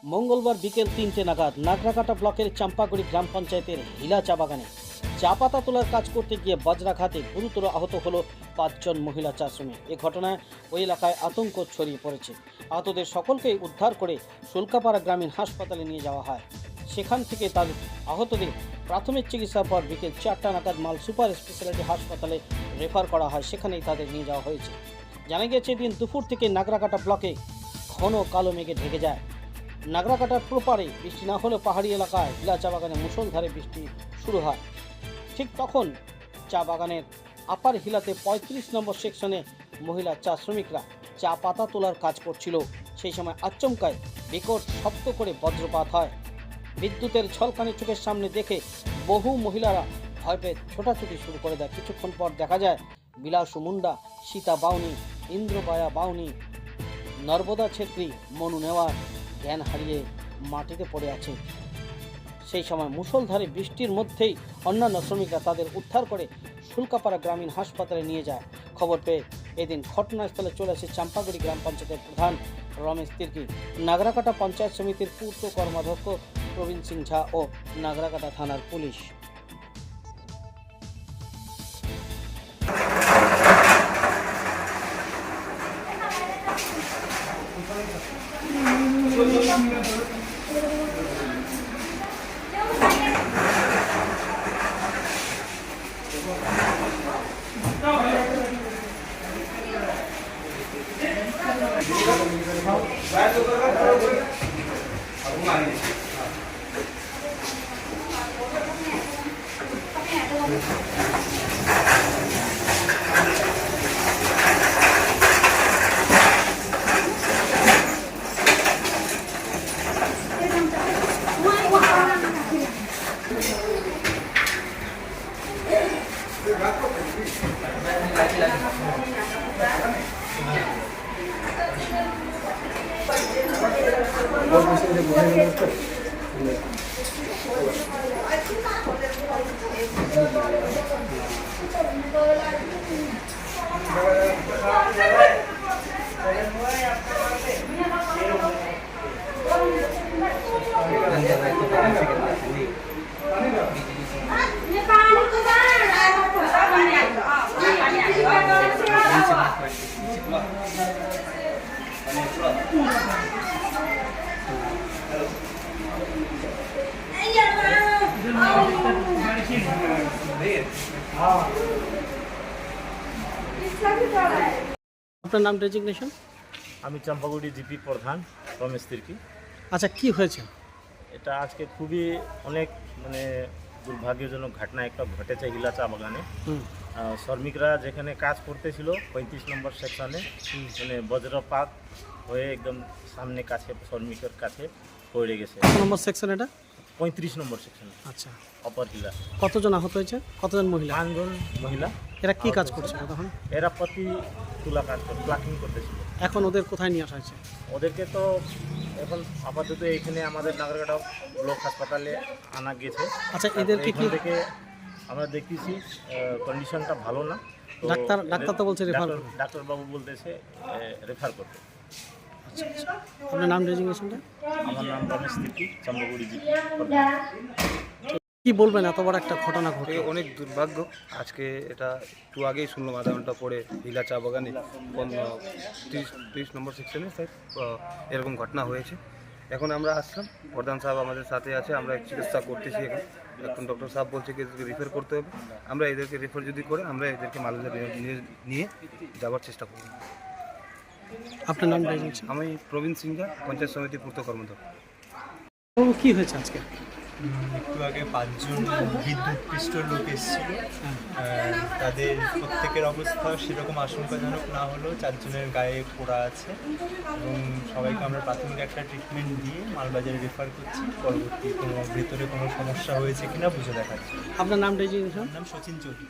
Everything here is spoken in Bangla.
মঙ্গলবার বিকেল ৩টে নাগাদ নাগরাকাটা ব্লকের চাম্পাগুড়ি গ্রাম পঞ্চায়েতের হিলা চা বাগানে চা পাতা তোলার কাজ করতে গিয়ে বজ্রাঘাতে গুরুতর আহত হলো ৫ জন মহিলা চা শ্রমিক। এ ঘটনায় ওই এলাকায় আতঙ্ক ছড়িয়ে পড়েছে। আহতদের সকলকেই উদ্ধার করে শুল্কাপাড়া গ্রামীণ হাসপাতালে নিয়ে যাওয়া হয়। সেখান থেকে তাদের আহতদের প্রাথমিক চিকিৎসার পর বিকেল ৪টা নাগাদ মাল সুপার স্পেশালিটি হাসপাতালে রেফার করা হয়। সেখানেই তাদের নিয়ে যাওয়া হয়েছে। জানা গেছে দিন দুপুর থেকে নাগরাকাটা ব্লকে ঘন কালো মেঘে ঢেকে যায়। নাগরাকাটার প্রপারে বৃষ্টি না হলেও পাহাড়ি এলাকায় হিলা চা বাগানে মুষলধারে বৃষ্টি শুরু হয়। ঠিক তখন চা বাগানের আপার হিলাতে ৩৫ নম্বর সেকশনে মহিলা চা শ্রমিকরা চা পাতা তোলার কাজ করছিল। সেই সময় আচমকায় বিকট শব্দ করে বজ্রপাত হয়। বিদ্যুতের ঝলকানি চোখের সামনে দেখে বহু মহিলারা ভয় পেয়ে ছোটাছুটি শুরু করে দেয়। কিছুক্ষণ পর দেখা যায় বিলাসু মুন্ডা, সীতা বাউনি, ইন্দ্রবায়া বাউনি, নর্মদা ছেত্রী, মনু নেওয়ার জ্ঞান হারিয়ে মাটিতে পড়ে আছে। সেই সময় মুষলধারে বৃষ্টির মধ্যেই অন্যান্য শ্রমিকরা তাদের উদ্ধার করে শুল্কাপাড়া গ্রামীণ হাসপাতালে নিয়ে যায়। খবর পেয়ে এদিন ঘটনাস্থলে চলে আসে চাম্পাগুড়ি গ্রাম পঞ্চায়েতের প্রধান রমেশ তির্কি, নাগরাকাটা পঞ্চায়েত সমিতির পূর্ত কর্মাধ্যক্ষ প্রবীণ সিং ঝা ও নাগরাকাটা থানার পুলিশ। আপনার নাম ডেজিগনেশন? আমি চাম্পাগুড়ি জিপি প্রধান রমেশ তির্কি। আচ্ছা, কি হয়েছে? এটা আজকে খুবই অনেক দুর্ভাগ্যজনক ঘটনা একটা ঘটেছে হিলা চা বাগানে। শ্রমিকরা যেখানে কাজ করতেছিল 35 নম্বর সেকশনে বজ্রপাত হয়ে একদম সামনে কাছে শ্রমিকের কাছে পড়ে গেছে। কত নম্বর সেকশন এটা? 35 নম্বর সেকশনে। আচ্ছা, অপর হিলা। কতজন আহত হয়েছে? কতজন মহিলা? 5 জন মহিলা। এরা কি কাজ করছিল তখন? এরা প্রতি তুলা কাজ করে প্লাকিং করতেছিল। এখন ওদের কোথায় নিয়ে আসা হয়েছে? ওদেরকে তো এখন আপাতত এখানে আমাদের নাগরাকাটা ব্লক হাসপাতালে আনা গেছে। আচ্ছা, এদেরকে কি থেকে আমরা দেখতেছি কন্ডিশনটা ভালো না। ডাক্তার তো বলছে রেফার করতে। ডাক্তারবাবু বলতেছে রেফার করতে। আচ্ছা, আপনার নাম ডেজিগনেশনটা? আমার নাম রমেশ তির্কি, চাম্পাগুড়ি জিপি। কি বলবেন, এত বড় একটা ঘটনা ঘটে? অনেক দুর্ভাগ্য। আজকে এটা একটু আগেই শুনলাম, আধা ঘন্টা পরে হিলা চা বাগানে 30 নম্বর সেকশনে এরকম ঘটনা হয়েছে। এখন আমরা আসলাম, প্রধান সাহেব আমাদের সাথে আছে, আমরা চিকিৎসা করতেছি। এখন ডক্টর সাহেব বলছে কি এদেরকে রেফার করতে হবে। আমরা এদেরকে রেফার যদি করে আমরা এদেরকে মালদা নিয়ে যাওয়ার চেষ্টা করব। আপনার নাম ডেজিগনেশন? আমি প্রবীণ সিংহা, পঞ্চায়েত সমিতির পূর্ত কর্মদক্ষ। কি হয়েছে আজকে? একটু আগে 5 জন বিদ্যুৎপৃষ্ট লোক এসেছিল। তাদের প্রত্যেকের অবস্থা সেরকম আশঙ্কাজনক না হলেও 4 জনের গায়ে পোড়া আছে এবং সবাইকে আমরা প্রাথমিক একটা ট্রিটমেন্ট দিয়ে মালবাজারে রেফার করছি। পরবর্তী কোনো ভেতরে কোনো সমস্যা হয়েছে কিনা বুঝে দেখাচ্ছি। আপনার নাম ডেজিগনেশন? নাম সচিন চৌধুরী।